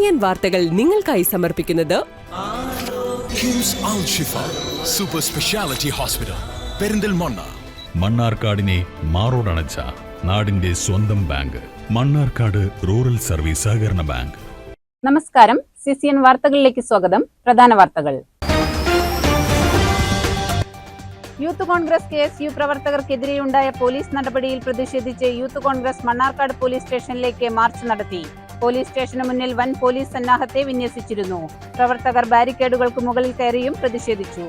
CCN വാർത്തകൾ നിങ്ങൾക്കായി സമർപ്പിക്കുന്നത് കിംസ് അൽ ഷിഫ സൂപ്പർ സ്പെഷ്യാലിറ്റി ഹോസ്പിറ്റൽ പെരിന്തൽമണ്ണ. മണ്ണാർക്കാടിനെ മാറോടണച്ച നാടിന്റെ സ്വന്തം ബാങ്ക് മണ്ണാർക്കാട് റൂറൽ സർവീസ് സഹകരണ ബാങ്ക്. നമസ്കാരം, CCN വാർത്തകളിലേക്ക് സ്വാഗതം. പ്രധാന വാർത്തകൾ. യൂത്ത് കോൺഗ്രസ് KSU പ്രവർത്തകർക്കെതിരെയുണ്ടായ പോലീസ് നടപടിയിൽ പ്രതിഷേധിച്ച് യൂത്ത് കോൺഗ്രസ് മണ്ണാർക്കാട് പോലീസ് സ്റ്റേഷനിലേക്ക് മാർച്ച് നടത്തി. പോലീസ് സ്റ്റേഷന് മുന്നിൽ വൻ പോലീസ് സന്നാഹത്തെ വിന്യസിച്ചിരുന്നു. പ്രവർത്തകർ ബാരിക്കേഡുകൾക്ക് മുകളിൽ കയറിയും പ്രതിഷേധിച്ചു.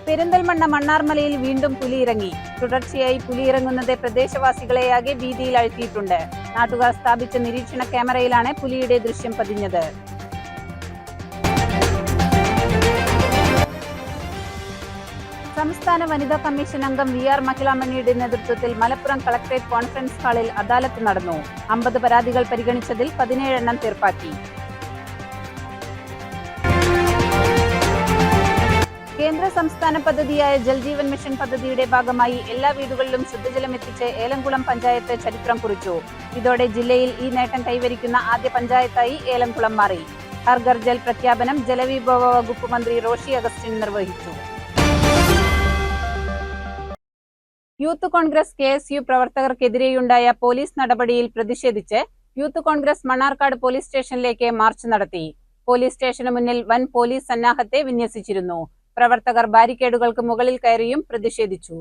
പെരിന്തൽമണ്ണ മണ്ണാർമലയിൽ വീണ്ടും പുലിയിറങ്ങി. തുടർച്ചയായി പുലിയിറങ്ങുന്നത് പ്രദേശവാസികളെയാകെ ഭീതിയിൽ ആഴ്ത്തിയിട്ടുണ്ട്. നാട്ടുകാർ സ്ഥാപിച്ച നിരീക്ഷണ ക്യാമറയിലാണ് പുലിയുടെ ദൃശ്യം പതിഞ്ഞത്. സംസ്ഥാന വനിതാ കമ്മീഷൻ അംഗം VR മഹിളാമണിയുടെ നേതൃത്വത്തിൽ മലപ്പുറം കളക്ടറേറ്റ് കോൺഫറൻസ് ഹാളിൽ അദാലത്ത് നടന്നു. 50 പരാതികൾ പരിഗണിച്ചതിൽ 17 എണ്ണം തീർപ്പാക്കി. കേന്ദ്ര സംസ്ഥാന പദ്ധതിയായ ജൽജീവൻ മിഷൻ പദ്ധതിയുടെ ഭാഗമായി എല്ലാ വീടുകളിലും ശുദ്ധജലം എത്തിച്ച് ഏലംകുളം പഞ്ചായത്ത് ചരിത്രം കുറിച്ചു. ഇതോടെ ജില്ലയിൽ ഈ നേട്ടം കൈവരിക്കുന്ന ആദ്യ പഞ്ചായത്തായി ഏലംകുളം മാറി. ഹർ ഘർ ജൽ പ്രഖ്യാപനം ജലവിഭവ വകുപ്പ് മന്ത്രി റോഷി അഗസ്റ്റിൻ നിർവഹിച്ചു. യൂത്ത് കോൺഗ്രസ് KSU പ്രവർത്തകർക്കെതിരെയുണ്ടായ പോലീസ് നടപടിയിൽ പ്രതിഷേധിച്ച് യൂത്ത് കോൺഗ്രസ് മണ്ണാർക്കാട് പോലീസ് സ്റ്റേഷനിലേക്ക് മാർച്ച് നടത്തി. പോലീസ് സ്റ്റേഷന് മുന്നിൽ വൻ പോലീസ് സന്നാഹത്തെ വിന്യസിച്ചിരുന്നു. പ്രവർത്തകർ ബാരിക്കേഡുകൾക്ക് മുകളിൽ കയറിയും പ്രതിഷേധിച്ചു.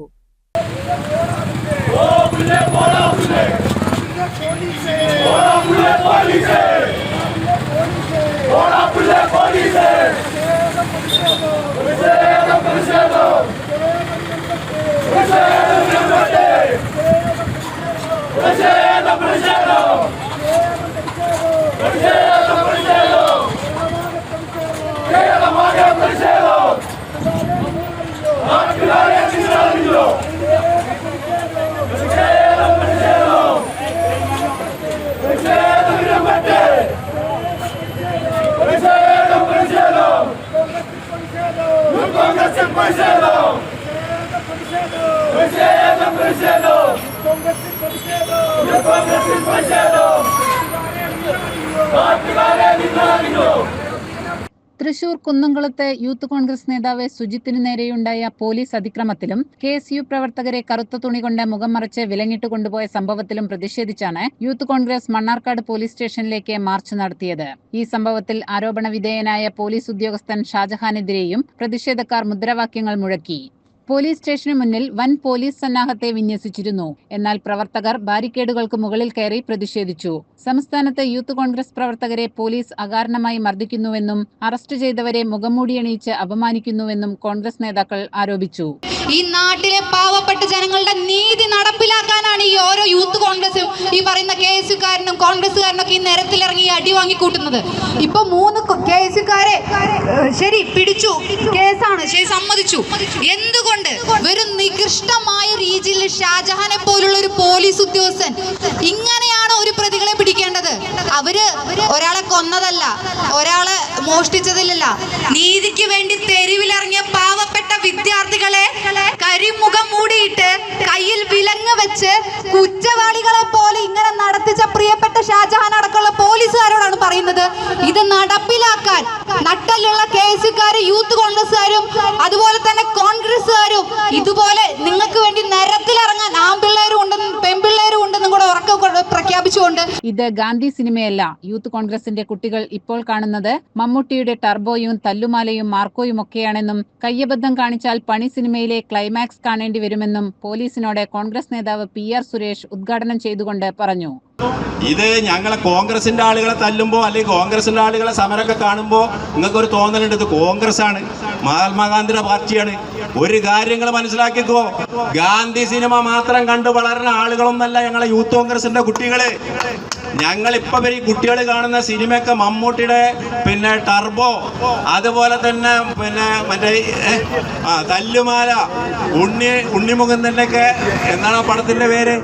തൃശൂർ കുന്നംകുളത്ത് യൂത്ത് കോൺഗ്രസ് നേതാവ് സുജിത്തിനു നേരെയുണ്ടായ പോലീസ് അതിക്രമത്തിലും KSU പ്രവർത്തകരെ കറുത്ത തുണി കൊണ്ട് മുഖം മറച്ച് വിലങ്ങിട്ട് കൊണ്ടുപോയ സംഭവത്തിലും പ്രതിഷേധിച്ചാണ് യൂത്ത് കോൺഗ്രസ് മണ്ണാർക്കാട് പോലീസ് സ്റ്റേഷനിലേക്ക് മാർച്ച് നടത്തിയത്. ഈ സംഭവത്തിൽ ആരോപണ വിധേയനായ പോലീസ് ഉദ്യോഗസ്ഥൻ ഷാജഹാനെതിരെയും പ്രതിഷേധക്കാർ മുദ്രാവാക്യങ്ങൾ മുഴക്കി. പോലീസ് സ്റ്റേഷന് മുന്നിൽ വൻ പോലീസ് സന്നാഹത്തെ വിന്യസിച്ചിരുന്നു. എന്നാൽ പ്രവർത്തകർ ബാരിക്കേഡുകൾക്ക് മുകളിൽ കയറി പ്രതിഷേധിച്ചു. സംസ്ഥാനത്ത് യൂത്ത് കോൺഗ്രസ് പ്രവർത്തകരെ പോലീസ് അകാരണമായി മർദ്ദിക്കുന്നുവെന്നും അറസ്റ്റ് ചെയ്തവരെ മുഖംമൂടിയണിയിച്ച് അപമാനിക്കുന്നുവെന്നും കോൺഗ്രസ് നേതാക്കൾ ആരോപിച്ചു. ഈ നാട്ടിലെ പാവപ്പെട്ട ജനങ്ങളുടെ നീതി നടപ്പിലാക്കാനാണ് ഈ ഓരോ യൂത്ത് കോൺഗ്രസും ഈ പറയുന്ന KSUക്കാരനും കോൺഗ്രസ്സുകാരനൊക്കെ ഈ നിരത്തിലിറങ്ങി അടി വാങ്ങിക്കൂട്ടുന്നത്. ഇപ്പൊ 3 KSUക്കാരെ ശരി പിടിച്ചു, കേസാണ്, ശരി സമ്മതിച്ചു. എന്തുകൊണ്ട് വെറും നികൃഷ്ടമായ രീതിയിൽ ഷാജഹാനെ പോലുള്ള ഒരു പോലീസ് ഉദ്യോഗസ്ഥൻ ഇങ്ങനെയാണ് ഒരു പ്രതികളെ പിടിക്കേണ്ടത്? അവര് ഒരാളെ കൊന്നതല്ല, ഒരാളെ മോഷ്ടിച്ചതിലല്ല, നീതിക്ക് വേണ്ടി തെരുവിലിറങ്ങിയ പാവപ്പെട്ട വിദ്യാർത്ഥികളെ കരിമുഖം മൂടിയിട്ട് കയ്യിൽ വിലങ്ങ് വെച്ച് കുറ്റവാളികളെ പോലെ ഇങ്ങനെ നടത്തിച്ച പ്രിയപ്പെട്ട ഷാജഹാൻ അടക്കമുള്ള പോലീസുകാരോടാണ് പറയുന്നത്. ഇത് നടപ്പിലാക്കാൻ നട്ടലുള്ള KSUക്കാരും യൂത്ത് കോൺഗ്രസ്സുകാരും അതുപോലെ തന്നെ കോൺഗ്രസ്സുകാരും ഇതുപോലെ നിങ്ങൾക്ക് വേണ്ടി നിരത്തിലിറങ്ങാൻ ആൺപിള്ളേരും ഉണ്ടെന്നും പെൺപിള്ളേരും ഉണ്ടെന്നും കൂടെ ഉറക്കെ പ്രഖ്യാപിച്ചുകൊണ്ട്. ഇത് ഗാന്ധി സിനിമയല്ല. യൂത്ത് കോൺഗ്രസിന്റെ കുട്ടികൾ ഇപ്പോൾ കാണുന്നത് മമ്മൂട്ടിയുടെ ടർബോയും തല്ലുമാലയും മാർക്കോയും ഒക്കെയാണെന്നും കയ്യബദ്ധം കാണിച്ചാൽ പണി സിനിമയിലെ ക്ലൈമാക്സ് കാണേണ്ടി വരുമെന്നും പോലീസിനോട് കോൺഗ്രസ് നേതാവ് PR സുരേഷ് ഉദ്ഘാടനം ചെയ്തുകൊണ്ട് പറഞ്ഞു. ഇത് ഞങ്ങളെ കോൺഗ്രസിന്റെ ആളുകളെ തല്ലുമ്പോൾ അല്ലെങ്കിൽ കോൺഗ്രസിന്റെ ആളുകളെ സമരമൊക്കെ കാണുമ്പോൾ നിങ്ങൾക്കൊരു തോന്നലുണ്ട് ഇത് കോൺഗ്രസ് ആണ്, മഹാത്മാഗാന്ധിയുടെ പാർട്ടിയാണ്. ഒരു കാര്യങ്ങൾ മനസ്സിലാക്കിക്കോ, ഗാന്ധി സിനിമ മാത്രം കണ്ടു വളരുന്ന ആളുകളൊന്നല്ല ഞങ്ങളെ യൂത്ത് കോൺഗ്രസിന്റെ കുട്ടികള്. ഞങ്ങളിപ്പോൾ ഈ കുട്ടികൾ കാണുന്ന സിനിമയൊക്കെ മമ്മൂട്ടിയുടെ പിന്നെ ടർബോ, അതുപോലെ തന്നെ പിന്നെ മറ്റേ തല്ലുമാല, ഉണ്ണിമുകുന്ദൻ്റെ ഒക്കെ എന്താണ് ആ പടത്തിൻ്റെ പേര്,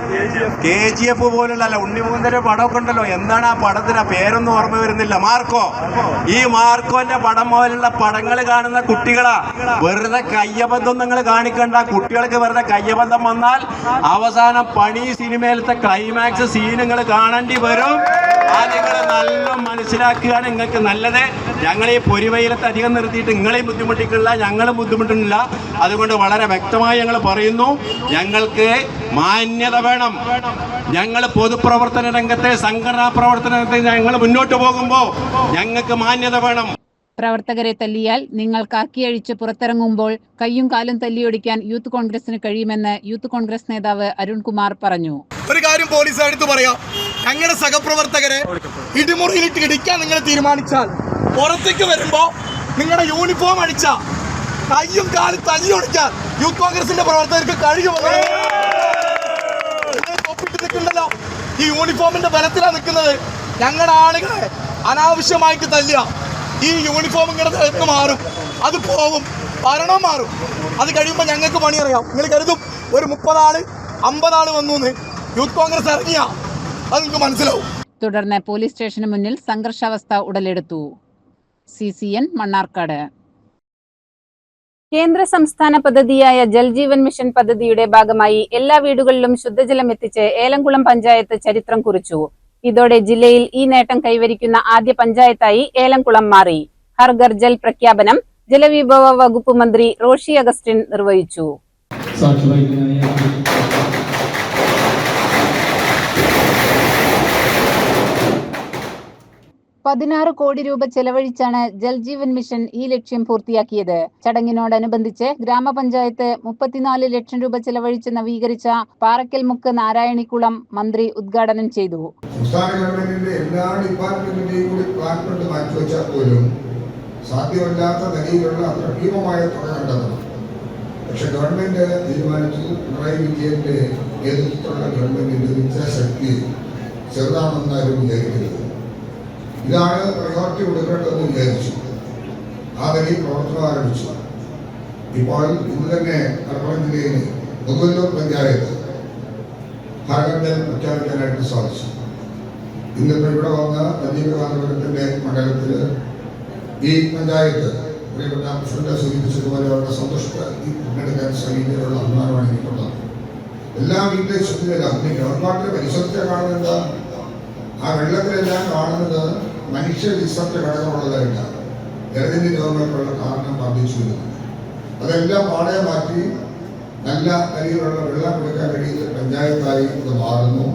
KGF പോലുള്ള ഉണ്ണിമുകുന്ദൻ്റെ പടമൊക്കെ ഉണ്ടല്ലോ, എന്താണ് ആ പടത്തിന് പേരൊന്നും ഓർമ്മ വരുന്നില്ല, മാർക്കോ. ഈ മാർക്കോന്റെ പടം പോലുള്ള പടങ്ങൾ കാണുന്ന കുട്ടികളാ. വെറുതെ കയ്യബദ്ധം നിങ്ങൾ കാണിക്കണ്ട. കുട്ടികൾക്ക് വെറുതെ കയ്യബദ്ധം വന്നാൽ അവസാനം പണി സിനിമയിലത്തെ ക്ലൈമാക്സ് സീനുകൾ കാണേണ്ടി വരും. ആ നിങ്ങൾ നല്ല മനസ്സിലാക്കുകയാണ് നിങ്ങൾക്ക് നല്ലത്. ഞങ്ങൾ ഈ പൊരിവെയിലത്ത് അധികം നിർത്തിയിട്ട് നിങ്ങളെയും ബുദ്ധിമുട്ടിക്കില്ല, ഞങ്ങളും ബുദ്ധിമുട്ടുന്നില്ല. അതുകൊണ്ട് വളരെ വ്യക്തമായി ഞങ്ങൾ പറയുന്നു, ഞങ്ങൾക്ക് മാന്യത വേണം. ഞങ്ങൾ പൊതുപ്രവർത്തന രംഗത്തെ, സംഘടനാ പ്രവർത്തന രംഗത്തെ ഞങ്ങൾ മുന്നോട്ട് പോകുമ്പോൾ ഞങ്ങൾക്ക് മാന്യത വേണം. പ്രവർത്തകരെ തല്ലിയാൽ നിങ്ങൾ കാക്കിയഴിച്ച് പുറത്തിറങ്ങുമ്പോൾ കയ്യും കാലും തല്ലിയൊടിക്കാൻ യൂത്ത് കോൺഗ്രസിന് കഴിയുമെന്ന് യൂത്ത് കോൺഗ്രസ് നേതാവ് അരുൺകുമാർ പറഞ്ഞു. ഒരു കാര്യം പോലീസ് എടുത്തു പറയാം, ഞങ്ങളുടെ സഹപ്രവർത്തകരെ ഇടിമുറിയിലിട്ട് ഇടിക്കാൻ നിങ്ങൾ തീരുമാനിച്ചാൽ പുറത്തേക്ക് വരുമ്പോൾ നിങ്ങളുടെ യൂണിഫോം അടിച്ച കയ്യും കാലും തല്ലിയൊടിക്കാൻ യൂത്ത് കോൺഗ്രസിന്റെ പ്രവർത്തകർക്ക് കഴിയുമെന്ന് ഒപ്പിട്ട് നിൽക്കുന്നുണ്ടല്ലോ. ഈ യൂണിഫോമിന്റെ ബലത്തിലാണ് നിൽക്കുന്നത്. ഞങ്ങളുടെ ആളുകളെ അനാവശ്യമായിട്ട് തല്ലുക. ഈ യൂണിഫോം ഇങ്ങനെ നിലത്ത് മാറും, അത് പോകും, ഭരണം മാറും. അത് കഴിയുമ്പോൾ ഞങ്ങൾക്ക് പണിയറിയാം. നിങ്ങൾ കരുതും ഒരു 30 ആള് 50 ആള് വന്നു എന്ന്. യൂത്ത് കോൺഗ്രസ് ഇറങ്ങിയ അത് നിങ്ങൾക്ക് മനസ്സിലാവും. തുടർന്ന് പോലീസ് സ്റ്റേഷന് മുന്നിൽ സംഘർഷാവസ്ഥ ഉടലെടുത്തു. CCN മണ്ണാർക്കാട്. കേന്ദ്ര സംസ്ഥാന പദ്ധതിയായ ജൽജീവൻ മിഷൻ പദ്ധതിയുടെ ഭാഗമായി എല്ലാ വീടുകളിലും ശുദ്ധജലം എത്തിച്ച് ഏലംകുളം പഞ്ചായത്ത് ചരിത്രം കുറിച്ചു. ഇതോടെ ജില്ലയിൽ ഈ നേട്ടം കൈവരിക്കുന്ന ആദ്യ പഞ്ചായത്തായി ഏലംകുളം മാറി. ഹർഘർ ജൽ പ്രഖ്യാപനം ജലവിഭവ വകുപ്പ് മന്ത്രി റോഷി അഗസ്റ്റിൻ നിർവഹിച്ചു. 16 കോടി രൂപ ചെലവഴിച്ചാണ് ജൽജീവൻ മിഷൻ ഈ ലക്ഷ്യം പൂർത്തിയാക്കിയത്. ചടങ്ങിനോടനുബന്ധിച്ച് ഗ്രാമപഞ്ചായത്ത് 34 ലക്ഷം രൂപ ചെലവഴിച്ച് നവീകരിച്ച പാറക്കൽമുക്ക് നാരായണിക്കുളം മന്ത്രി ഉദ്ഘാടനം ചെയ്തു. സംസ്ഥാന ഗവൺമെന്റിന്റെ എല്ലാ ഡിപ്പാർട്ട്മെന്റിന്റെയും കൂടി പ്ലാൻ ഫണ്ട് മാറ്റിവെച്ചാൽ പോലും സാധ്യമല്ലാത്ത നിലയിലുള്ള അത്ര ഭീമമായ തുക കണ്ടെത്തണം. പക്ഷെ ഗവൺമെന്റ് തീരുമാനിച്ചു. പിണറായി വിജയന്റെ നേതൃത്വത്തിലുള്ള ഗവൺമെന്റിന്റെ ഇച്ഛാശക്തി ചെറുതാണെന്നാരും വിചാരിക്കരുത്. ഇതാണ് പ്രയോറിറ്റി കൊടുക്കേണ്ടതെന്ന് വിചാരിച്ചു. ആ നിലയിൽ പ്രവർത്തനം ആരംഭിച്ചു. ഇപ്പോൾ ഇന്ന് തന്നെ മലപ്പുറം ജില്ലയിൽ മുതുവല്ലൂർ പഞ്ചായത്ത് ഭാഗങ്ങൾ പ്രഖ്യാപിക്കാനായിട്ട് സാധിച്ചു. ഇന്നിപ്പോൾ ഇവിടെ വന്ന സജീവകാന്തപുരത്തിന്റെ മണ്ഡലത്തിൽ ഈ പഞ്ചായത്ത് പ്രിയപ്പെട്ട പ്രസിഡന്റ് സൂചിപ്പിച്ചതുപോലെ അവരുടെ സന്തോഷത്തെ പങ്കെടുക്കാൻ ശ്രമിക്കാനുള്ള അഭിമാനമാണ് എനിക്കുള്ളത്. എല്ലാ വീട്ടിലെ ശുദ്ധിയിലും ഗവൺമെന്റ് പരിസരത്തെ കാണുന്നത് ആ വെള്ളത്തിലെല്ലാം കാണുന്നത് മനുഷ്യ വിസർജ ഘടകമുള്ളതായിട്ടാണ്. ജലജന്യ രോഗങ്ങൾക്കുള്ള കാരണം വർദ്ധിച്ചു വരുന്നത്. അതെല്ലാം പാടെ മാറ്റി നല്ല നിലയിലുള്ള വെള്ളം കൊടുക്കാൻ കഴിയുന്ന പഞ്ചായത്തായി ഇത് മാറുന്നു.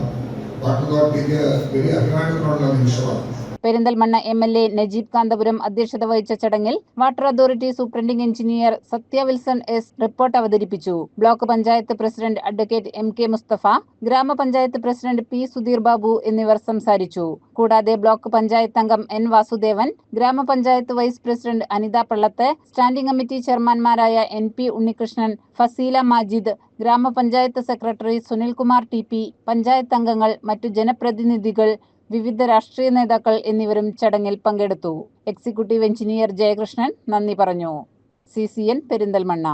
വാട്ടർ അതോറിറ്റിക്ക് വലിയ അഭിമാനത്തിനുള്ള നിമിഷമാണ്. പെരിന്തൽമണ്ണ MLA നജീബ് കാന്തപുരം അധ്യക്ഷത വഹിച്ച ചടങ്ങിൽ water authority superintending engineer Sathya Wilson S report അവതരിപ്പിച്ചു. Block panchayat president advocate MK Mustafa, ഗ്രാമപഞ്ചായത്ത് പ്രസിഡന്റ് P സുധീർ ബാബു എന്നിവർ സംസാരിച്ചു. കൂടാതെ ബ്ലോക്ക് പഞ്ചായത്ത് അംഗം N Vasudevan, grama panchayat vice president Anitha Pallath, standing committee ചെയർമാൻമാരായ NP Unnikrishnan, Faseela Majid, grama panchayat secretary Sunilkumar TP, panchayat അംഗങ്ങൾ, മറ്റു ജനപ്രതിനിധികൾ, വിവിധ രാഷ്ട്രീയ നേതാക്കൾ എന്നിവരും ചടങ്ങിൽ പങ്കെടുത്തു. എക്സിക്യൂട്ടീവ് എഞ്ചിനീയർ ജയകൃഷ്ണൻ നന്ദി പറഞ്ഞു. CCN പെരിന്തൽമണ്ണ.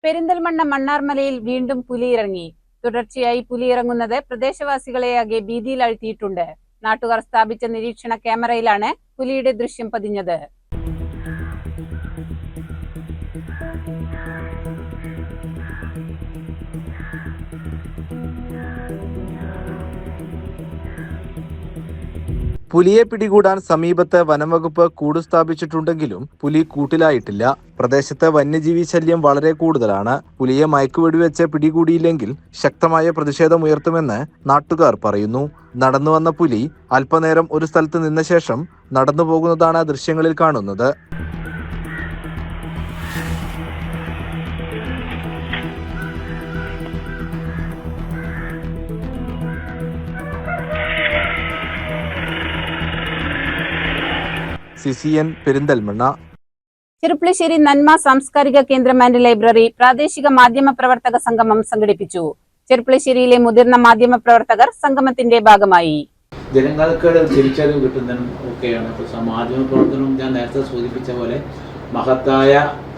പെരിന്തൽമണ്ണ മണ്ണാർമലയിൽ വീണ്ടും പുലിയിറങ്ങി. തുടർച്ചയായി പുലിയിറങ്ങുന്നത് പ്രദേശവാസികളെയാകെ ഭീതിയിലാഴ്ത്തിയിട്ടുണ്ട്. നാട്ടുകാർ സ്ഥാപിച്ച നിരീക്ഷണ ക്യാമറയിലാണ് പുലിയുടെ ദൃശ്യം പതിഞ്ഞത്. പുലിയെ പിടികൂടാൻ സമീപത്ത് വനംവകുപ്പ് കൂട് സ്ഥാപിച്ചിട്ടുണ്ടെങ്കിലും പുലി കൂട്ടിലായിട്ടില്ല. പ്രദേശത്ത് വന്യജീവി ശല്യം വളരെ കൂടുതലാണ്. പുലിയെ മയക്കുവെടിവെച്ച് പിടികൂടിയില്ലെങ്കിൽ ശക്തമായ പ്രതിഷേധമുയർത്തുമെന്ന് നാട്ടുകാർ പറയുന്നു. നടന്നുവന്ന പുലി അല്പനേരം ഒരു സ്ഥലത്ത് നിന്ന ശേഷം നടന്നു പോകുന്നതാണ് ദൃശ്യങ്ങളിൽ കാണുന്നത്. CCN പെരിന്തൽമണ്ണ. ചെറുപ്പുളശ്ശേരി നന്മ സാംസ്കാരിക കേന്ദ്രം ആൻഡ് ലൈബ്രറി പ്രാദേശിക മാധ്യമ പ്രവർത്തക സംഗമം സംഘടിപ്പിച്ചു. ചെറുപ്പുളശ്ശേരിയിലെ മുതിർന്ന മാധ്യമ പ്രവർത്തകർ സംഗമത്തിന്റെ ഭാഗമായി. ജനങ്ങൾക്ക് തിരിച്ചറിവ് കിട്ടുന്നതിനും ഒക്കെയാണ്. ഇപ്പോൾ മാധ്യമ പ്രവർത്തനവും ഞാൻ നേരത്തെ സൂചിപ്പിച്ച പോലെ മഹത്തായ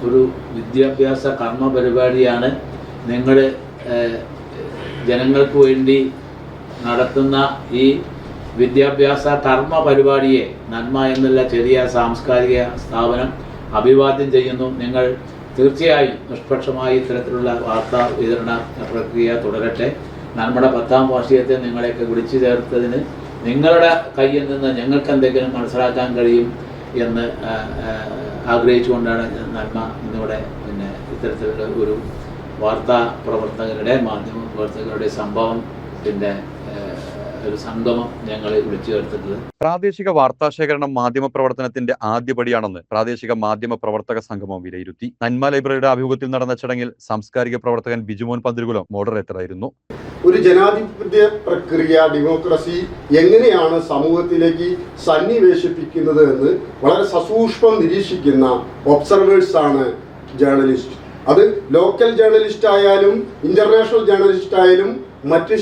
ഒരു വിദ്യാഭ്യാസ കർമ്മ പരിപാടിയാണ് നിങ്ങൾ ജനങ്ങൾക്ക് വേണ്ടി നടത്തുന്ന ഈ വിദ്യാഭ്യാസ കർമ്മ പരിപാടിയെ നന്മ എന്നുള്ള ചെറിയ സാംസ്കാരിക സ്ഥാപനം അഭിവാദ്യം ചെയ്യുന്നു. നിങ്ങൾ തീർച്ചയായും നിഷ്പക്ഷമായി ഇത്തരത്തിലുള്ള വാർത്താ വിതരണ പ്രക്രിയ തുടരട്ടെ. നമ്മുടെ 10ാം വാർഷികത്തെ നിങ്ങളെയൊക്കെ വിളിച്ചു ചേർത്തതിന് നിങ്ങളുടെ കയ്യിൽ നിന്ന് ഞങ്ങൾക്ക് എന്തെങ്കിലും മനസ്സിലാക്കാൻ കഴിയും എന്ന് ആഗ്രഹിച്ചുകൊണ്ടാണ് നന്മ ഇന്നിവിടെ ഇത്തരത്തിലുള്ള ഒരു വാർത്താ പ്രവർത്തകരുടെ മാധ്യമ പ്രവർത്തകരുടെ സംഭവം ഒരു സംഗമം ഞങ്ങൾ വിളിച്ചു ചേർത്തിട്ടുള്ളത്. പ്രാദേശിക വാർത്താശേഖരണം മാധ്യമ പ്രവർത്തനത്തിന്റെ ആദ്യപടിയാണെന്ന് പ്രാദേശിക മാധ്യമ പ്രവർത്തക സംഗമം വിലയിരുത്തി. നന്മ ലൈബ്രറിയുടെ ആഭിമുഖ്യത്തിൽ നടന്ന ചടങ്ങിൽ സാംസ്കാരിക പ്രവർത്തകൻ ബിജുമോൻ പന്തിരുകുളം മോഡറേറ്ററായിരുന്നു. ഒരു ജനാധിപത്യ പ്രക്രിയ, ഡെമോക്രസി എങ്ങനെയാണ് സമൂഹത്തിലേക്ക് സന്നിവേശിപ്പിക്കുന്നത് എന്ന് വളരെ സസൂക്ഷ്മം നിരീക്ഷിക്കുന്ന ഒബ്സർവേഴ്സാണ് ജേർണലിസ്റ്റ്. അത് ലോക്കൽ ജേർണലിസ്റ്റ് ആയാലും ഇന്റർനാഷണൽ ജേർണലിസ്റ്റ് ആയാലും മറ്റ്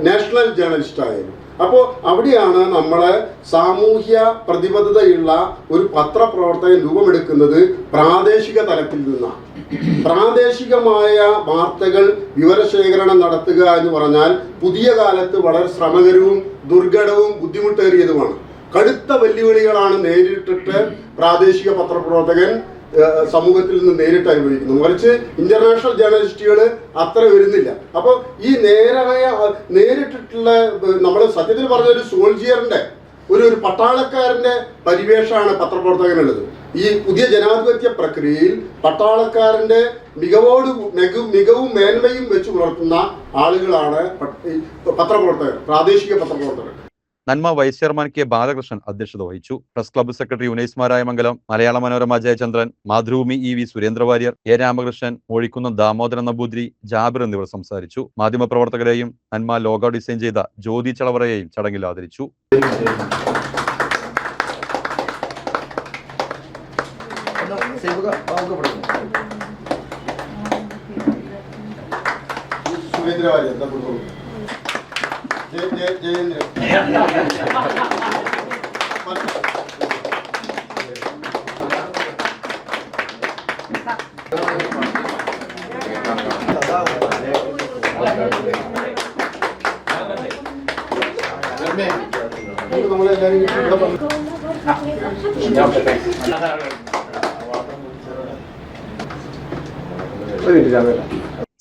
നാഷണൽ ജേർണലിസ്റ്റ് ആയാലും. അപ്പോൾ അവിടെയാണ് നമ്മളെ സാമൂഹ്യ പ്രതിബദ്ധതയുള്ള ഒരു പത്രപ്രവർത്തകൻ രൂപമെടുക്കുന്നത് പ്രാദേശിക തലത്തിൽ നിന്നാണ്. പ്രാദേശികമായ വാർത്തകൾ വിവരശേഖരണം നടത്തുക എന്ന് പറഞ്ഞാൽ പുതിയ കാലത്ത് വളരെ ശ്രമകരവും ദുർഘടവും ബുദ്ധിമുട്ടേറിയതുമാണ്. കടുത്ത വെല്ലുവിളികളാണ് നേരിട്ടിട്ട് പ്രാദേശിക പത്രപ്രവർത്തകൻ സമൂഹത്തിൽ നിന്ന് നേരിട്ട് അനുഭവിക്കുന്നു. മറിച്ച് ഇന്റർനാഷണൽ ജേർണലിസ്റ്റുകൾ അത്ര വരുന്നില്ല. അപ്പോൾ ഈ നേരിട്ടിട്ടുള്ള നമ്മൾ സത്യത്തിൽ പറഞ്ഞ ഒരു സോൾജിയറിന്റെ ഒരു പട്ടാളക്കാരന്റെ പരിവേഷമാണ് പത്രപ്രവർത്തകനുള്ളത്. ഈ പുതിയ ജനാധിപത്യ പ്രക്രിയയിൽ പട്ടാളക്കാരന്റെ മികവും മേന്മയും വെച്ച് പുലർത്തുന്ന ആളുകളാണ് പത്രപ്രവർത്തകർ, പ്രാദേശിക പത്രപ്രവർത്തകർ. നന്മ വൈസ് ചെയർമാൻ കെ ബാലകൃഷ്ണൻ അധ്യക്ഷത വഹിച്ചു. Press club secretary Unais Marayamangalam, Malayala Manorama Jayachandran, Mathrubhumi EV സുരേന്ദ്രവാര്യർ, A Ramakrishnan, Mozhikkunnam Damodaran Namboothiri, Jabir എന്നിവർ സംസാരിച്ചു. മാധ്യമപ്രവർത്തകരെയും നന്മ ലോഗോ ഡിസൈൻ ചെയ്ത ജ്യോതി ചളവറയെയും ചടങ്ങിൽ ആദരിച്ചു.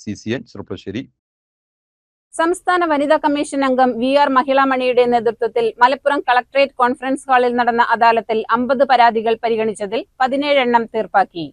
CCN ചെറുപ്പശ്ശേരി. സംസ്ഥാന വനിതാ കമ്മീഷൻ അംഗം VR മഹിളാമണിയുടെ നേതൃത്വത്തിൽ മലപ്പുറം കളക്ടറേറ്റ് കോൺഫറൻസ് ഹാളിൽ നടന്ന അദാലത്തിൽ 50 പരാതികൾ പരിഗണിച്ചതിൽ 17 എണ്ണം തീർപ്പാക്കി.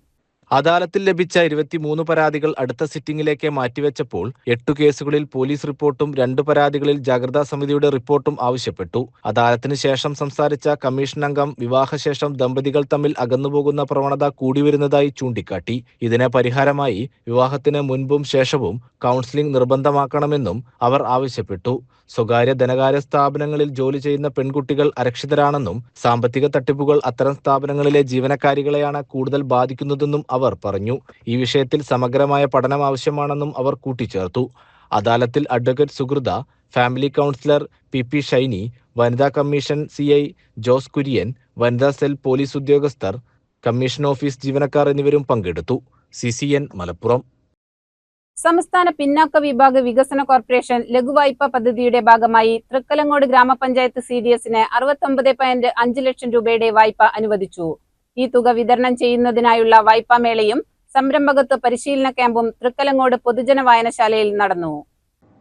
അദാലത്തിൽ ലഭിച്ച 23 പരാതികൾ അടുത്ത സിറ്റിംഗിലേക്ക് മാറ്റിവെച്ചപ്പോൾ 8 കേസുകളിൽ പോലീസ് റിപ്പോർട്ടും 2 പരാതികളിൽ ജാഗ്രതാ സമിതിയുടെ റിപ്പോർട്ടും ആവശ്യപ്പെട്ടു. അദാലത്തിന് ശേഷം സംസാരിച്ച കമ്മീഷൻ അംഗം വിവാഹശേഷം ദമ്പതികൾ തമ്മിൽ അകന്നുപോകുന്ന പ്രവണത കൂടിവരുന്നതായി ചൂണ്ടിക്കാട്ടി. ഇതിന് പരിഹാരമായി വിവാഹത്തിന് മുൻപും ശേഷവും കൗൺസിലിംഗ് നിർബന്ധമാക്കണമെന്നും അവർ ആവശ്യപ്പെട്ടു. സ്വകാര്യ ധനകാര്യ സ്ഥാപനങ്ങളിൽ ജോലി ചെയ്യുന്ന പെൺകുട്ടികൾ അരക്ഷിതരാണെന്നും സാമ്പത്തിക തട്ടിപ്പുകൾ അത്തരം സ്ഥാപനങ്ങളിലെ ജീവനക്കാരികളെയാണ് കൂടുതൽ ബാധിക്കുന്നതെന്നും അവർ പറഞ്ഞു. ഈ വിഷയത്തിൽ സമഗ്രമായ പഠനം ആവശ്യമാണെന്നും അവർ കൂട്ടിച്ചേർത്തു. അദാലത്തിൽ അഡ്വക്കേറ്റ് സുഹൃത, ഫാമിലി കൗൺസിലർ PP ഷൈനി, വനിതാ കമ്മീഷൻ CI ജോസ് കുര്യൻ, വനിതാ സെൽ പോലീസ് ഉദ്യോഗസ്ഥർ, കമ്മീഷൻ ഓഫീസ് ജീവനക്കാർ എന്നിവരും പങ്കെടുത്തു. CCN മലപ്പുറം. സംസ്ഥാന പിന്നാക്ക വിഭാഗ വികസന കോർപ്പറേഷൻ ലഘുവായ്പാ പദ്ധതിയുടെ ഭാഗമായി തൃക്കലങ്ങോട് ഗ്രാമപഞ്ചായത്ത് CDSന് 69.5 ലക്ഷം രൂപയുടെ വായ്പ അനുവദിച്ചു. ഈ തുക വിതരണം ചെയ്യുന്നതിനായുള്ള വായ്പാമേളയും സംരംഭകത്വ പരിശീലന ക്യാമ്പും തൃക്കലങ്ങോട് പൊതുജന വായനശാലയിൽ നടന്നു.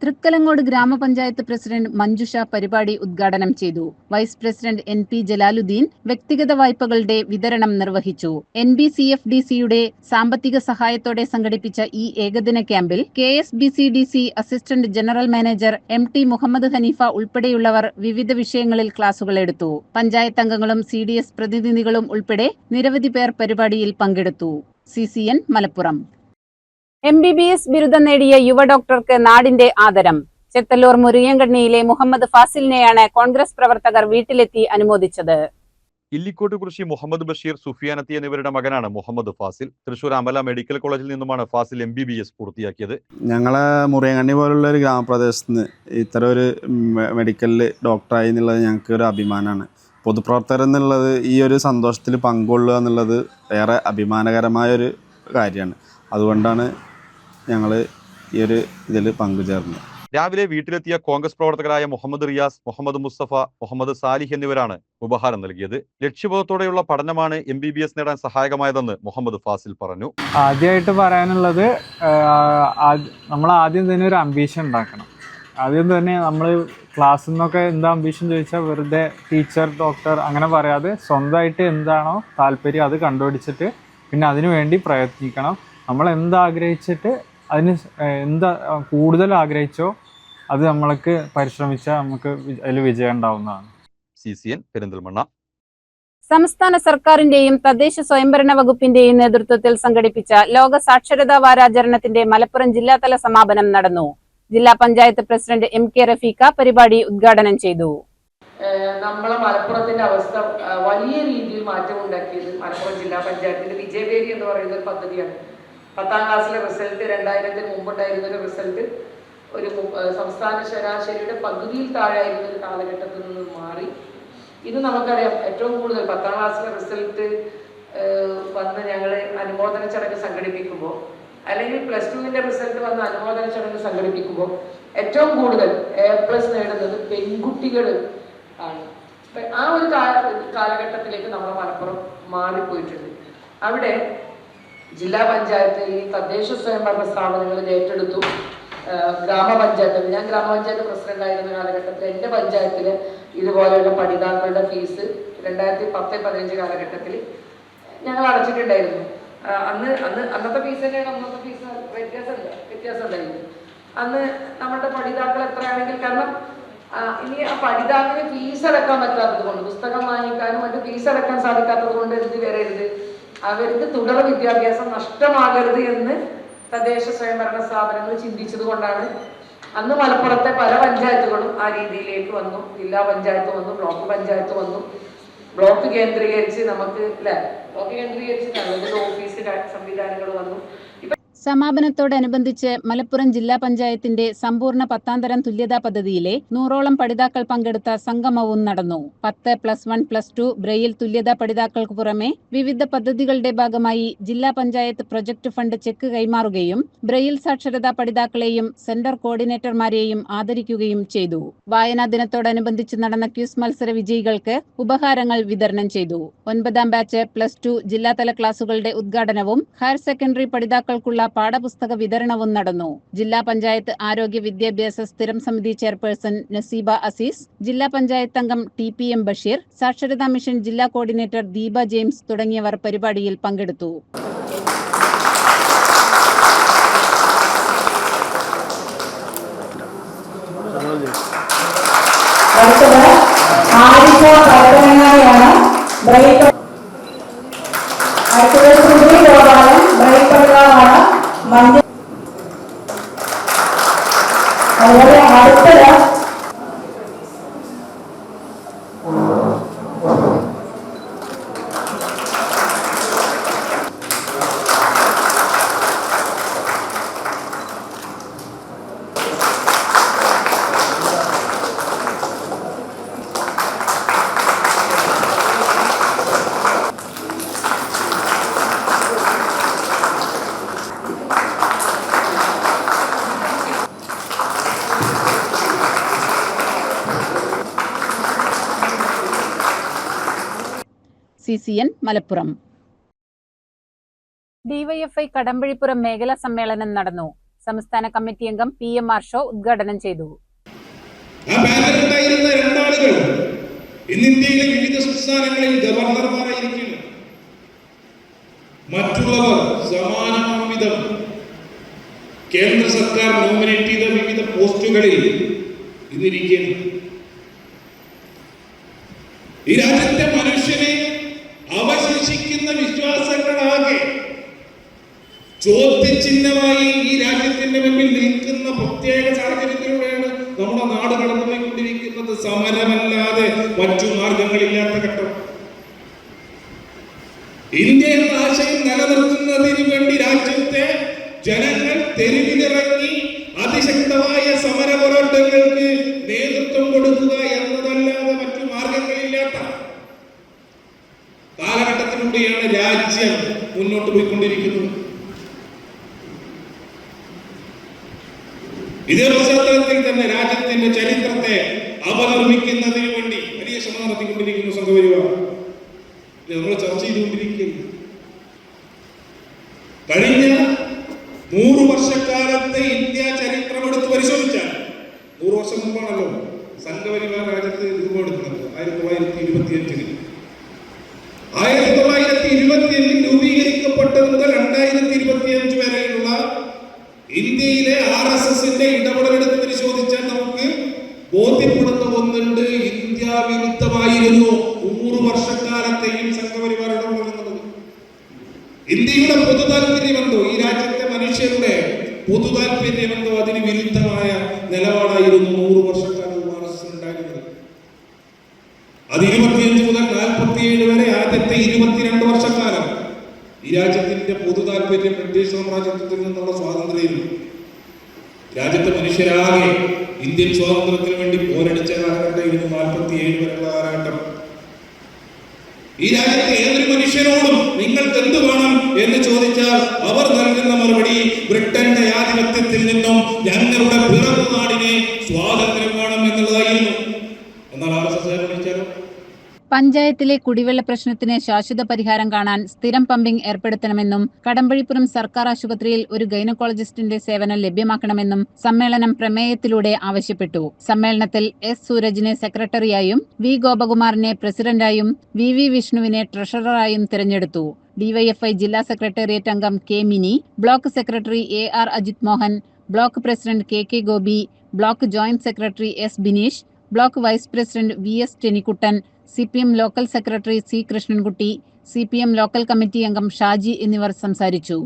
തൃക്കലങ്ങോട് ഗ്രാമപഞ്ചായത്ത് പ്രസിഡന്റ് മഞ്ജുഷ പരിപാടി ഉദ്ഘാടനം ചെയ്തു. വൈസ് പ്രസിഡന്റ് NP ജലാലുദ്ദീൻ വ്യക്തിഗത വായ്പകളുടെ വിതരണം നിർവഹിച്ചു. NBCFDCയുടെ സാമ്പത്തിക സഹായത്തോടെ സംഘടിപ്പിച്ച ഈ ഏകദിന ക്യാമ്പിൽ KSBCDC assistant general manager MT Muhammad Hanifa ഉൾപ്പെടെയുള്ളവർ വിവിധ വിഷയങ്ങളിൽ ക്ലാസുകൾ എടുത്തു. പഞ്ചായത്ത് അംഗങ്ങളും CDS പ്രതിനിധികളും ഉൾപ്പെടെ നിരവധി പേർ പരിപാടിയിൽ പങ്കെടുത്തു. CCN മലപ്പുറം. MBBS ബിരുദം നേടിയ യുവ ഡോക്ടർക്ക് നാടിന്റെ ആദരം. ചെത്തല്ലൂർ മുരിയങ്കണ്ണിയിലെ മുഹമ്മദ് ഫാസിലിനെയാണ് കോൺഗ്രസ് പ്രവർത്തകർ വീട്ടിലെത്തി അനുമോദിച്ചത്. ഇല്ലിക്കോട്ട് കുറിശി മുഹമ്മദ് ബഷീർ, സുഫിയാനത്തി എന്നിവരുടെ മകനാണ് മുഹമ്മദ് ഫാസിൽ. തൃശൂർ അമല മെഡിക്കൽ കോളേജിൽ നിന്നുമാണ് ഫാസിൽ MBBS പൂർത്തിയാക്കിയത്. ഞങ്ങളെ മുറിയങ്ങണ്ണി പോലുള്ള ഒരു ഗ്രാമപ്രദേശത്ത് നിന്ന് ഇത്തരം ഒരു മെഡിക്കലിൽ ഡോക്ടറായി എന്നുള്ളത് ഞങ്ങൾക്ക് ഒരു അഭിമാനമാണ്. പൊതുപ്രവർത്തകർ എന്നുള്ളത് ഈ ഒരു സന്തോഷത്തിൽ പങ്കുകൊള്ളുക എന്നുള്ളത് ഏറെ അഭിമാനകരമായൊരു കാര്യമാണ്. അതുകൊണ്ടാണ് ഞങ്ങൾ ഈ ഒരു ഇതിൽ പങ്കുചേർന്നത്. രാവിലെ വീട്ടിലെത്തിയ കോൺഗ്രസ് പ്രവർത്തകരായ മുഹമ്മദ് റിയാസ്, മുഹമ്മദ് മുസ്തഫ, മുഹമ്മദ് സാലിഹ് എന്നിവരാണ് ഉപഹാരം നൽകിയത്. ലക്ഷ്യബോധത്തോടെയുള്ള പഠനമാണ് MBBS നേടാൻ സഹായകമായതെന്ന് മുഹമ്മദ് ഫാസിൽ പറഞ്ഞു. ആദ്യമായിട്ട് പറയാനുള്ളത്, നമ്മൾ ആദ്യം തന്നെ ഒരു അംബീഷൻ ഉണ്ടാക്കണം. ആദ്യം തന്നെ നമ്മൾ ക്ലാസ്സിൽ നിന്നൊക്കെ എന്താ അംബീഷൻ ചോദിച്ചാൽ വെറുതെ ടീച്ചർ, ഡോക്ടർ അങ്ങനെ പറയാതെ സ്വന്തമായിട്ട് എന്താണോ താല്പര്യം അത് കണ്ടുപിടിച്ചിട്ട് പിന്നെ അതിനു വേണ്ടി പ്രയത്നിക്കണം. നമ്മൾ എന്താഗ്രഹിച്ചിട്ട് അതിന് എന്താ കൂടുതൽ ആഗ്രഹിച്ചോ അത് നമ്മൾക്ക് പരിശ്രമിച്ചാൽ നമുക്ക് അതിൽ വിജയം ഉണ്ടാവുന്നതാണ്. CCN പെരിന്തൽമണ്ണ. സംസ്ഥാന സർക്കാരിന്റെയും തദ്ദേശ സ്വയംഭരണ വകുപ്പിന്റെയും നേതൃത്വത്തിൽ സംഘടിപ്പിച്ച ലോക സാക്ഷരതാ വാരാചരണത്തിന്റെ മലപ്പുറം ജില്ലാതല സമാപനം നടന്നു. ജില്ലാ പഞ്ചായത്ത് പ്രസിഡന്റ് MK റഫീഖ പരിപാടി ഉദ്ഘാടനം ചെയ്തു. നമ്മളെ മലപ്പുറത്തിന്റെ അവസ്ഥ വലിയ രീതിയിൽ മാറ്റം ഉണ്ടാക്കിയത് മലപ്പുറം ജില്ലാ പഞ്ചായത്തിന്റെ വിജയവേരി എന്ന് പറയുന്ന ഒരു പദ്ധതിയാണ്. 10ാം ക്ലാസ്സിലെ റിസൾട്ട് 2000-ന് മുമ്പുണ്ടായിരുന്നൊരു റിസൾട്ട് ഒരു സംസ്ഥാന ശരാശരിയുടെ പകുതിയിൽ താഴെയായിരുന്ന ഒരു കാലഘട്ടത്തിൽ നിന്ന് മാറി ഇത് നമുക്കറിയാം. ഏറ്റവും കൂടുതൽ 10ാം ക്ലാസ്സിലെ റിസൾട്ട് വന്ന് ഞങ്ങൾ അനുമോദന ചടങ്ങ് സംഘടിപ്പിക്കുമ്പോൾ, അല്ലെങ്കിൽ +2-ന്റെ റിസൾട്ട് വന്ന് അനുമോദന ചടങ്ങ് സംഘടിപ്പിക്കുമ്പോൾ ഏറ്റവും കൂടുതൽ A+ നേടുന്നത് പെൺകുട്ടികൾ ആണ്. ആ ഒരു കാലഘട്ടത്തിലേക്ക് നമ്മുടെ മലപ്പുറം മാറിപ്പോയിട്ടുണ്ട്. അവിടെ ജില്ലാ പഞ്ചായത്ത് ഈ തദ്ദേശ സ്വയംഭരണ സ്ഥാപനങ്ങളിൽ ഏറ്റെടുത്തു. ഗ്രാമപഞ്ചായത്ത്, ഞാൻ ഗ്രാമപഞ്ചായത്ത് പ്രസിഡന്റ് ആയിരുന്ന കാലഘട്ടത്തിൽ എൻ്റെ പഞ്ചായത്തിൽ ഇതുപോലെയുള്ള പഠിതാക്കളുടെ ഫീസ് 2010-15 കാലഘട്ടത്തിൽ ഞങ്ങൾ അടച്ചിട്ടുണ്ടായിരുന്നു. അന്നത്തെ ഫീസ് തന്നെയാണ് അന്നത്തെ ഫീസ്, വ്യത്യാസം ഉണ്ടായിരുന്നു. അന്ന് നമ്മുടെ പഠിതാക്കൾ എത്രയാണെങ്കിൽ, കാരണം ഇനി ആ പഠിതാക്കളിന് ഫീസ് അടക്കാൻ പറ്റാത്തത് കൊണ്ട്, പുസ്തകം വാങ്ങിക്കാനും മറ്റു ഫീസ് അടക്കാൻ സാധിക്കാത്തത് കൊണ്ട് എന്ത് വരരുത്, അവർക്ക് തുടർ വിദ്യാഭ്യാസം നഷ്ടമാകരുത് എന്ന് തദ്ദേശ സ്വയംഭരണ സ്ഥാപനങ്ങൾ ചിന്തിച്ചത് കൊണ്ടാണ് അന്ന് മലപ്പുറത്തെ പല പഞ്ചായത്തുകളും ആ രീതിയിലേക്ക് വന്നു. ജില്ലാ പഞ്ചായത്ത് വന്നു, ബ്ലോക്ക് പഞ്ചായത്ത് വന്നു. ബ്ലോക്ക് കേന്ദ്രീകരിച്ച് നമുക്ക് ബ്ലോക്ക് കേന്ദ്രീകരിച്ച് നല്ലൊരു ഓഫീസ് സംവിധാനങ്ങൾ വന്നു. സമാപനത്തോടനുബന്ധിച്ച് മലപ്പുറം ജില്ലാ പഞ്ചായത്തിന്റെ സമ്പൂർണ്ണ 10ാം തരം തുല്യതാ പദ്ധതിയിലെ 100ഓളം പഠിതാക്കൾ പങ്കെടുത്ത സംഗമവും നടന്നു. 10+1+2 ബ്രെയിൽ തുല്യതാ പഠിതാക്കൾക്ക് പുറമെ വിവിധ പദ്ധതികളുടെ ഭാഗമായി ജില്ലാ പഞ്ചായത്ത് പ്രൊജക്ട് ഫണ്ട് ചെക്ക് കൈമാറുകയും ബ്രെയിൽ സാക്ഷരതാ പഠിതാക്കളെയും സെന്റർ കോർഡിനേറ്റർമാരെയും ആദരിക്കുകയും ചെയ്തു. വായനാ ദിനത്തോടനുബന്ധിച്ച് നടന്ന ക്വിസ് മത്സര വിജയികൾക്ക് ഉപഹാരങ്ങൾ വിതരണം ചെയ്തു. 9ാം ബാച്ച് +2 ജില്ലാതല ക്ലാസുകളുടെ ഉദ്ഘാടനവും ഹയർ സെക്കൻഡറി പഠിതാക്കൾക്കുള്ള പാഠപുസ്തക വിതരണവും നടന്നു. ജില്ലാ പഞ്ചായത്ത് ആരോഗ്യ വിദ്യാഭ്യാസ സ്ഥിരം സമിതി ചെയർപേഴ്സൺ നസീബ അസീസ്, ജില്ലാ പഞ്ചായത്ത് അംഗം TPM ബഷീർ, സാക്ഷരതാ മിഷൻ ജില്ലാ കോർഡിനേറ്റർ ദീപ ജെയിംസ് തുടങ്ങിയവർ പരിപാടിയിൽ പങ്കെടുത്തു. അതുപോലെ അടുത്തത് CCN മലപ്പുറം. ഡിവൈഎഫ്ഐ കടമ്പഴിപ്പുറം മേഖലാ സമ്മേളനം നടന്നു. സംസ്ഥാന കമ്മിറ്റി അംഗം PMR ഷോ ഉദ്ഘാടനം ചെയ്തു. ഇന്ത്യയിലെ വിവിധ സംസ്ഥാനങ്ങളിൽ ഗവർണർമാരായിരിക്കുന്നു. മറ്റുള്ളവർ സമാനമാം വിധം കേന്ദ്ര സർക്കാർ നോമിനേറ്റ് ചെയ്ത വിവിധ പോസ്റ്റുകളിൽ ഇന്നിരിക്കുന്നു. ഈ രാജ്യത്തെ മനുഷ്യനെ അവശേഷിക്കുന്ന വിശ്വാസങ്ങളാകെ ചോദ്യചിഹ്നമായി ഈ രാജ്യത്തിന്റെ മുമ്പിൽ നിൽക്കുന്ന പ്രത്യേക സാഹചര്യത്തിലൂടെയാണ് നമ്മുടെ നാട് കടന്നുപോയിക്കൊണ്ടിരിക്കുന്നത്. സമരമല്ലാതെ മറ്റു മാർഗങ്ങളില്ലാത്ത ഘട്ടം. ഇന്ത്യ എന്ന ആശയം നിലനിർത്തുന്നതിന് വേണ്ടി രാജ്യത്തെ ജനങ്ങൾ തെരുവിലിറങ്ങി അതിശക്തമായ സമര പോരാട്ടങ്ങൾക്ക് നേതൃത്വം കൊടുക്കുക എന്നതല്ലാതെ മറ്റു മാർഗങ്ങളില്ലാത്ത കാലഘട്ടത്തിലൂടെയാണ് രാജ്യം മുന്നോട്ട് പോയിക്കൊണ്ടിരിക്കുന്നത്. ഇതേ പശ്ചാത്തലത്തിൽ തന്നെ രാജ്യത്തിന്റെ ചരിത്രത്തെ അപനിർമ്മിക്കുന്നതിന് വേണ്ടി വലിയ ശ്രമം നടത്തിക്കൊണ്ടിരിക്കുന്നു സംഘപരിവാർ. നമ്മൾ ചർച്ച ചെയ്തുകൊണ്ടിരിക്കുകയാണ്. കഴിഞ്ഞ 100 വർഷക്കാലത്തെ ഇന്ത്യ ചരിത്രം എടുത്ത് പരിശോധിച്ചാൽ 100 വർഷം മുമ്പാണല്ലോ സംഘപരിവാർ രാജ്യത്ത് രൂപമെടുക്കുന്നത്. 1925 1925 രൂപീകരിക്കപ്പെട്ടത് മുതൽ 2025 വരെയുള്ള ഇന്ത്യയിലെ RSSന്റെ ഇടപെടലെടുത്ത് പരിശോധിച്ചാൽ നമുക്ക് ബോധ്യപ്പെടുന്ന ഒന്നുണ്ട്. ഇന്ത്യ വിരുദ്ധമായിരുന്നു 100 വർഷക്കാലത്തെയും സംഘപരിവാർ ഇടപെടുന്നത്. ഇന്ത്യയുടെ പൊതു താല്പര്യമെന്തോ, ഈ രാജ്യത്തെ മനുഷ്യരുടെ പൊതു താല്പര്യമെന്തോ അതിന് വിരുദ്ധമായ നിലപാടായിരുന്നു 100 വർഷക്കാലം RSS ഉണ്ടായിരുന്നത്. അത് 25 മുതൽ 47 വരെ ആദ്യത്തെ 22 വർഷക്കാലം ഈ രാജ്യത്തിന്റെ പൊതു താല്പര്യം ബ്രിട്ടീഷ് സാമ്രാജ്യത്തിൽ നിന്നുള്ള സ്വാതന്ത്ര്യം, രാജ്യത്തെ മനുഷ്യരാകെ ഇന്ത്യൻ സ്വാതന്ത്ര്യത്തിന് വേണ്ടി പോരടിച്ച കാലഘട്ടമായിരുന്നു 47 വരെയുള്ള കാലഘട്ടം. ഈ രാജ്യത്തെ ഏതൊരു മനുഷ്യനോടും നിങ്ങൾക്ക് എന്ത് വേണം എന്ന് ചോദിച്ചാൽ അവർ നൽകുന്ന മറുപടി ബ്രിട്ടന്റെ ആധിപത്യത്തിൽ നിന്നും ഞങ്ങളുടെ പിറന്നാടിനെ സ്വാതന്ത്ര്യം വേണം എന്നുള്ളതായിരുന്നു. എന്നാൽ RSS വിളിച്ചാലോ? പഞ്ചായത്തിലെ കുടിവെള്ള പ്രശ്നത്തിന് ശാശ്വത പരിഹാരം കാണാൻ സ്ഥിരം പമ്പിംഗ് ഏർപ്പെടുത്തണമെന്നും കടമ്പഴിപ്പുറം സർക്കാർ ആശുപത്രിയിൽ ഒരു ഗൈനക്കോളജിസ്റ്റിന്റെ സേവനം ലഭ്യമാക്കണമെന്നും സമ്മേളനം പ്രമേയത്തിലൂടെ ആവശ്യപ്പെട്ടു. സമ്മേളനത്തിൽ എസ് സൂരജിനെ സെക്രട്ടറിയായും വി ഗോപകുമാറിനെ പ്രസിഡന്റായും വി വിഷ്ണുവിനെ ട്രഷററായും തിരഞ്ഞെടുത്തു. ഡിവൈഎഫ്ഐ ജില്ലാ സെക്രട്ടേറിയറ്റ് അംഗം K Mini, block secretary AR Ajith Mohan, block president KK Gopi, block joint secretary S Bineesh, block vice president VS Tenikuttan, CPM local secretary C Krishnankutty, CPM local committee അംഗം ഷാജി എന്നിവർ സംസാരിച്ചു.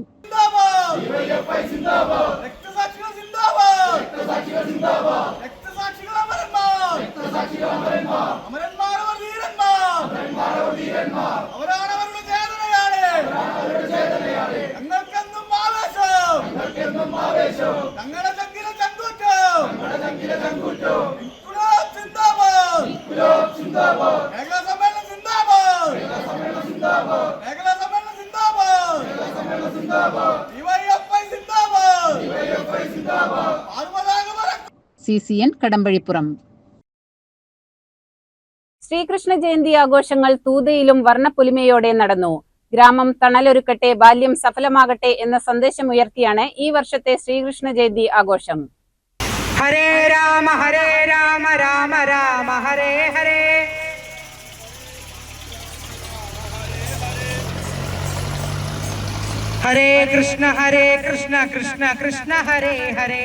CCN കടമ്പഴിപ്പുറം. ശ്രീകൃഷ്ണ ജയന്തി ആഘോഷങ്ങൾ തൂതയിലും വർണ്ണപ്പൊലിമയോടെ നടന്നു. ഗ്രാമം തണലൊരുക്കട്ടെ, ബാല്യം സഫലമാകട്ടെ എന്ന സന്ദേശമുയർത്തിയാണ് ഈ വർഷത്തെ ശ്രീകൃഷ്ണ ജയന്തി ആഘോഷം. ഹരേ രാമ രാമ രാമ ഹരേ ഹരേ, ഹരേ കൃഷ്ണ കൃഷ്ണ കൃഷ്ണ ഹരേ ഹരേ.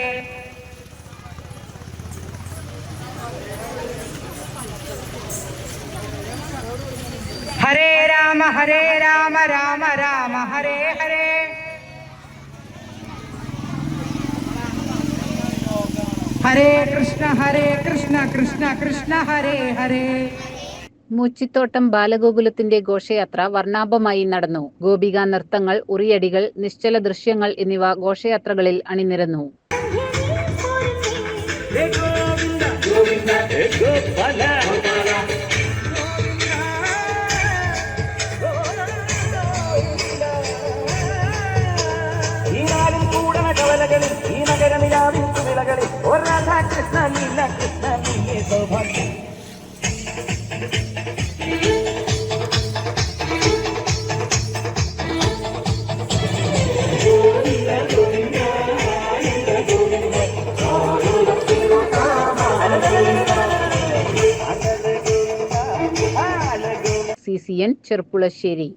ഹരേ രാമ രാമ രാമ ഹരേ ഹരേ. ഹരേ കൃഷ്ണ കൃഷ്ണ ഹരേ ഹരേ. മൂച്ചിത്തോട്ടം ബാലഗോകുലത്തിന്റെ ഘോഷയാത്ര വർണ്ണാഭമായി നടന്നു. ഗോപിക നൃത്തങ്ങൾ, ഉറിയടികൾ, നിശ്ചല ദൃശ്യങ്ങൾ എന്നിവ ഘോഷയാത്രകളിൽ അണിനിരന്നു. ഈ നഗരമിലാവിൽ വിളകളിൽ ഒരു രാധാകൃഷ്ണ നീല കൃഷ്ണ നീലേ സൗഭാഗ്യം. CCN ചെറുപ്പുളശ്ശേരി.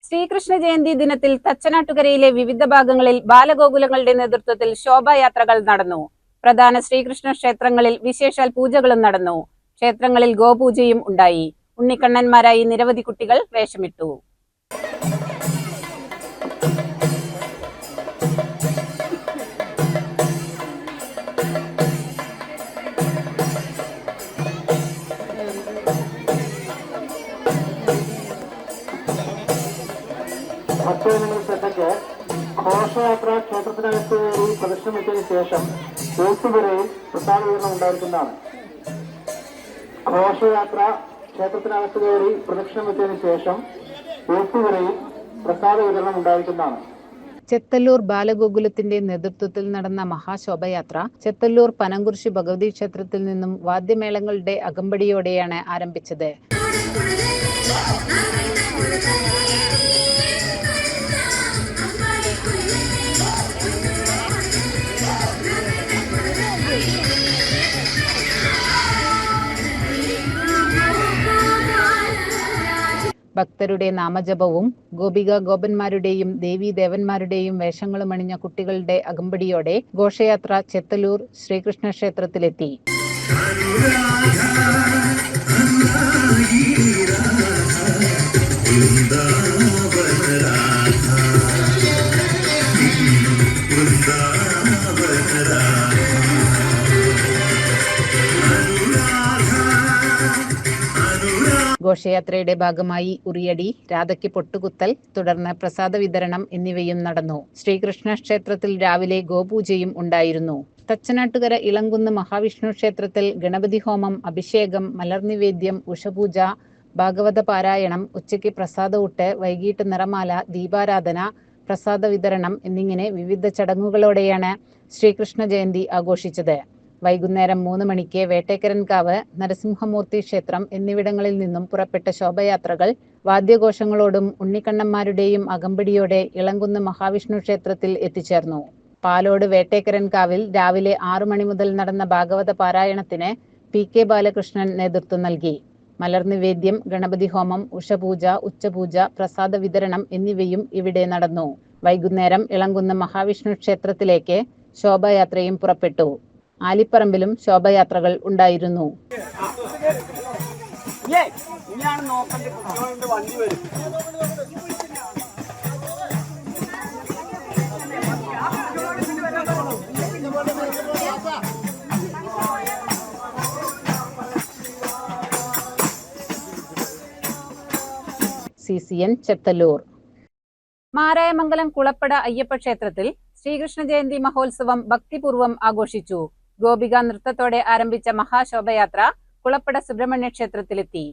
ശ്രീകൃഷ്ണ ജയന്തി ദിനത്തിൽ തച്ചനാട്ടുകരയിലെ വിവിധ ഭാഗങ്ങളിൽ ബാലഗോകുലങ്ങളുടെ നേതൃത്വത്തിൽ ശോഭായാത്രകൾ നടന്നു. പ്രധാന ശ്രീകൃഷ്ണ ക്ഷേത്രങ്ങളിൽ വിശേഷാൽ പൂജകളും നടന്നു. ക്ഷേത്രങ്ങളിൽ ഗോപൂജയും ഉണ്ടായി. ഉണ്ണിക്കണ്ണന്മാരായി നിരവധി കുട്ടികൾ വേഷമിട്ടു. മറ്റു ശ്രദ്ധയ്ക്ക് ഘോഷയാത്ര ക്ഷേത്രത്തിനകത്ത് കയറി പ്രദക്ഷിണം വെച്ചതിന് ശേഷം ഊട്ടുപുരയിൽ പ്രസാദ വിതരണം ഉണ്ടായിരിക്കുന്നതാണ്. ഘോഷയാത്ര ക്ഷേത്രത്തിനകത്ത് കയറി പ്രദക്ഷിണം വെച്ചതിന് ശേഷം ഊട്ടുപുരയിൽ പ്രസാദ വിതരണം ഉണ്ടായിരിക്കുന്നതാണ്. ചെത്തല്ലൂർ ബാലഗോകുലത്തിന്റെ നേതൃത്വത്തിൽ നടന്ന മഹാശോഭയാത്ര ചെത്തല്ലൂർ പനംകുരിശ് ഭഗവതി ക്ഷേത്രത്തിൽ നിന്നും വാദ്യമേളങ്ങളുടെ അകമ്പടിയോടെയാണ് ആരംഭിച്ചത്. ഭക്തരുടെ നാമജപവും ഗോപിക ഗോപന്മാരുടെയും ദേവീദേവന്മാരുടെയും വേഷങ്ങളും അണിഞ്ഞ കുട്ടികളുടെ അകമ്പടിയോടെ ഘോഷയാത്ര ചെത്തല്ലൂർ ശ്രീകൃഷ്ണ ക്ഷേത്രത്തിലെത്തി. ഘോഷയാത്രയുടെ ഭാഗമായി ഉറിയടി, രാധയ്ക്ക് പൊട്ടുകുത്തൽ, തുടർന്ന് പ്രസാദ വിതരണം എന്നിവയും നടന്നു. ശ്രീകൃഷ്ണ ക്ഷേത്രത്തിൽ രാവിലെ ഗോപൂജയും ഉണ്ടായിരുന്നു. തച്ചനാട്ടുകര ഇളങ്കുന്ന് മഹാവിഷ്ണു ക്ഷേത്രത്തിൽ ഗണപതി ഹോമം, അഭിഷേകം, മലർനിവേദ്യം, ഉഷപൂജ, ഭാഗവത പാരായണം, ഉച്ചയ്ക്ക് പ്രസാദഊട്ട്, വൈകിട്ട് നിറമാല, ദീപാരാധന, പ്രസാദ വിതരണം എന്നിങ്ങനെ വിവിധ ചടങ്ങുകളോടെയാണ് ശ്രീകൃഷ്ണ ജയന്തി ആഘോഷിച്ചത്. വൈകുന്നേരം 3 മണിക്ക് വേട്ടേക്കരൻകാവ്, നരസിംഹമൂർത്തി ക്ഷേത്രം എന്നിവിടങ്ങളിൽ നിന്നും പുറപ്പെട്ട ശോഭയാത്രകൾ വാദ്യഘോഷങ്ങളോടും ഉണ്ണിക്കണ്ണന്മാരുടെയും അകമ്പടിയോടെ ഇളങ്കുന്ന് മഹാവിഷ്ണു ക്ഷേത്രത്തിൽ എത്തിച്ചേർന്നു. പാലോട് വേട്ടേക്കരൻകാവിൽ രാവിലെ 6 മണി മുതൽ നടന്ന ഭാഗവത പാരായണത്തിന് PK ബാലകൃഷ്ണൻ നേതൃത്വം നൽകി. മലർനിവേദ്യം, ഗണപതി ഹോമം, ഉഷപൂജ, ഉച്ചപൂജ, പ്രസാദ വിതരണം എന്നിവയും ഇവിടെ നടന്നു. വൈകുന്നേരം ഇളങ്കുന്ന് മഹാവിഷ്ണു ക്ഷേത്രത്തിലേക്ക് ശോഭയാത്രയും പുറപ്പെട്ടു. ആലിപ്പറമ്പിലും ശോഭയാത്രകൾ ഉണ്ടായിരുന്നു. CCN ചെത്തല്ലൂർ. മാരായമംഗലം കുളപ്പട അയ്യപ്പ ക്ഷേത്രത്തിൽ ശ്രീകൃഷ്ണ ജയന്തി മഹോത്സവം ഭക്തിപൂർവ്വം ആഘോഷിച്ചു. ഗോപിക നൃത്തത്തോടെ ആരംഭിച്ച മഹാശോഭയാത്ര കുളപ്പട സുബ്രഹ്മണ്യ ക്ഷേത്രത്തിലെത്തി.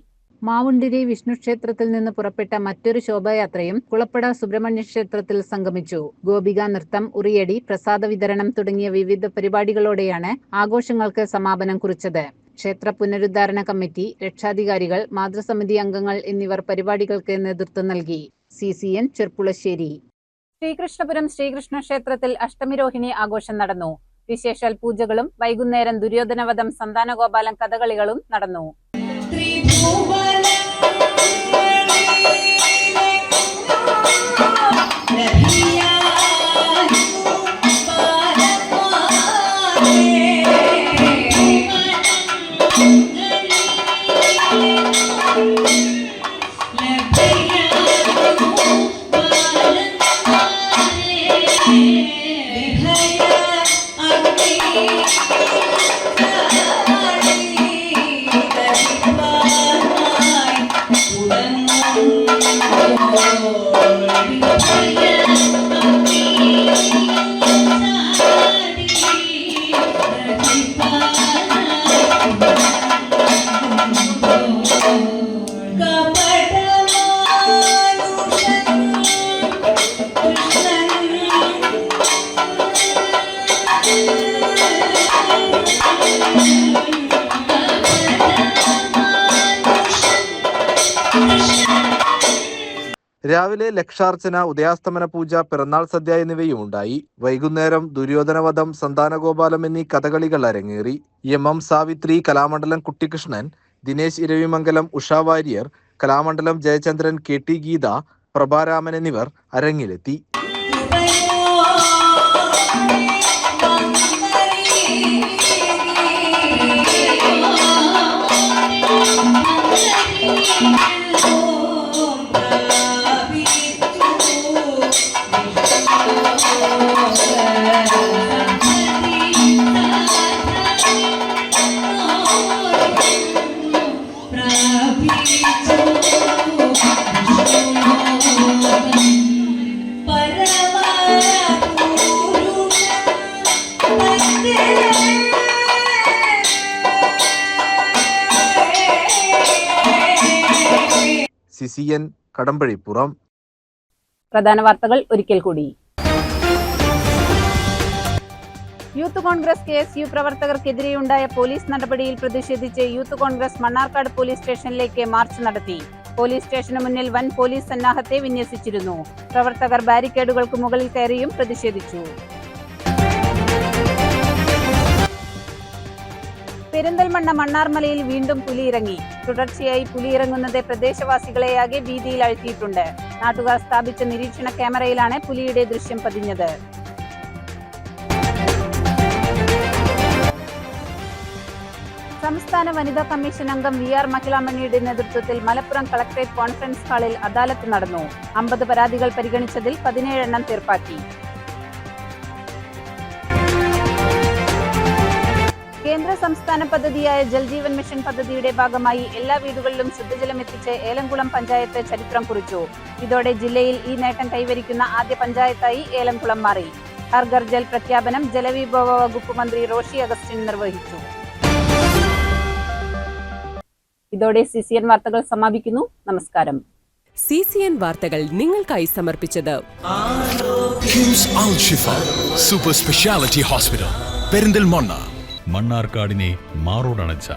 മാവുണ്ടിരി വിഷ്ണു ക്ഷേത്രത്തിൽ നിന്ന് പുറപ്പെട്ട മറ്റൊരു ശോഭായാത്രയും കുളപ്പട സുബ്രഹ്മണ്യ ക്ഷേത്രത്തിൽ സംഗമിച്ചു. ഗോപിക നൃത്തം, ഉറിയടി, പ്രസാദ വിതരണം തുടങ്ങിയ വിവിധ പരിപാടികളോടെയാണ് ആഘോഷങ്ങൾക്ക് സമാപനം കുറിച്ചത്. ക്ഷേത്ര പുനരുദ്ധാരണ കമ്മിറ്റി, രക്ഷാധികാരികൾ, മാതൃസമിതി അംഗങ്ങൾ എന്നിവർ പരിപാടികൾക്ക് നേതൃത്വം നൽകി. CCN ചെർപ്പുളശ്ശേരി. ശ്രീകൃഷ്ണപുരം ശ്രീകൃഷ്ണ ക്ഷേത്രത്തിൽ അഷ്ടമിരോഹിണി ആഘോഷം നടന്നു. വിശേഷാൽ പൂജകളും വൈകുന്നേരം ദുര്യോധനവധം, സന്താനഗോപാലം കഥകളികളും നടന്നു. രാവിലെ ലക്ഷാർച്ചന, ഉദയാസ്തമന പൂജ, പിറന്നാൾ സദ്യ എന്നിവയും ഉണ്ടായി. വൈകുന്നേരം ദുര്യോധനവധം, സന്താനഗോപാലം എന്നീ കഥകളികൾ അരങ്ങേറി. MM സാവിത്രി, കലാമണ്ഡലം കുട്ടികൃഷ്ണൻ, ദിനേശ് ഇരവിമംഗലം, ഉഷ വാര്യർ, കലാമണ്ഡലം ജയചന്ദ്രൻ, KT ഗീത, പ്രഭാരാമൻ എന്നിവർ അരങ്ങിലെത്തി. CCN കടമ്പഴിപ്പുറം. പ്രധാന വാർത്തകൾ ഒരിക്കൽ കൂടി. യൂത്ത് കോൺഗ്രസ് KSU പ്രവർത്തകർക്കെതിരെയുണ്ടായ പോലീസ് നടപടിയിൽ പ്രതിഷേധിച്ച് യൂത്ത് കോൺഗ്രസ് മണ്ണാർക്കാട് പോലീസ് സ്റ്റേഷനിലേക്ക് മാർച്ച് നടത്തി. പോലീസ് സ്റ്റേഷന് മുന്നിൽ വൻ പോലീസ് സന്നാഹത്തെ വിന്യസിച്ചിരുന്നു. പ്രവർത്തകർ ബാരിക്കേഡുകൾക്ക് മുകളിൽ കയറിയും പ്രതിഷേധിച്ചു. പെരിന്തൽമണ്ണ മണ്ണാർമലയിൽ വീണ്ടും പുലിയിറങ്ങി. തുടർച്ചയായി പുലിയിറങ്ങുന്നത് പ്രദേശവാസികളെയാകെ ഭീതിയിൽ ആഴ്ത്തിയിട്ടുണ്ട്. നാട്ടുകാർ സ്ഥാപിച്ച നിരീക്ഷണ ക്യാമറയിലാണ് പുലിയുടെ ദൃശ്യം പതിഞ്ഞത്. സംസ്ഥാന വനിതാ കമ്മീഷൻ അംഗം VR മഹിളാമണിയുടെ നേതൃത്വത്തിൽ മലപ്പുറം കളക്ടറേറ്റ് കോൺഫറൻസ് ഹാളിൽ അദാലത്ത് നടന്നു. 50 പരാതികൾ പരിഗണിച്ചതിൽ 17 എണ്ണം തീർപ്പാക്കി. കേന്ദ്ര സംസ്ഥാന പദ്ധതിയായ ജൽജീവൻ മിഷൻ പദ്ധതിയുടെ ഭാഗമായി എല്ലാ വീടുകളിലും ശുദ്ധജലം എത്തിച്ച് ഏലംകുളം പഞ്ചായത്ത് ചരിത്രം കുറിച്ചു. ഇതോടെ ജില്ലയിൽ ഈ നേട്ടം കൈവരിക്കുന്ന ആദ്യ പഞ്ചായത്തായി ഏലംകുളം മാറി. ഹർ ഘർ ജൽ പ്രഖ്യാപനം ജലവിഭവ വകുപ്പ് മന്ത്രി റോഷി അഗസ്റ്റിൻ നിർവഹിച്ചു. ഇതോടെ CCN വാർത്തകൾ സമാപിക്കുന്നു. നമസ്കാരം. CCN വാർത്തകൾ നിങ്ങൾക്കായി സമർപ്പിച്ചത് കിംസ് അൽ ഷിഫ സൂപ്പർ സ്പെഷ്യാലിറ്റി ഹോസ്പിറ്റൽ പെരിന്തൽമണ്ണ. മണ്ണാർക്കാടിനെ മാറോടണച്ച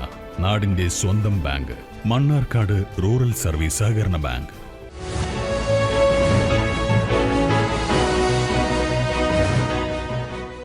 നാടിന്റെ സ്വന്തം ബാങ്ക് മണ്ണാർക്കാട് റൂറൽ സർവീസ് സഹകരണ ബാങ്ക്.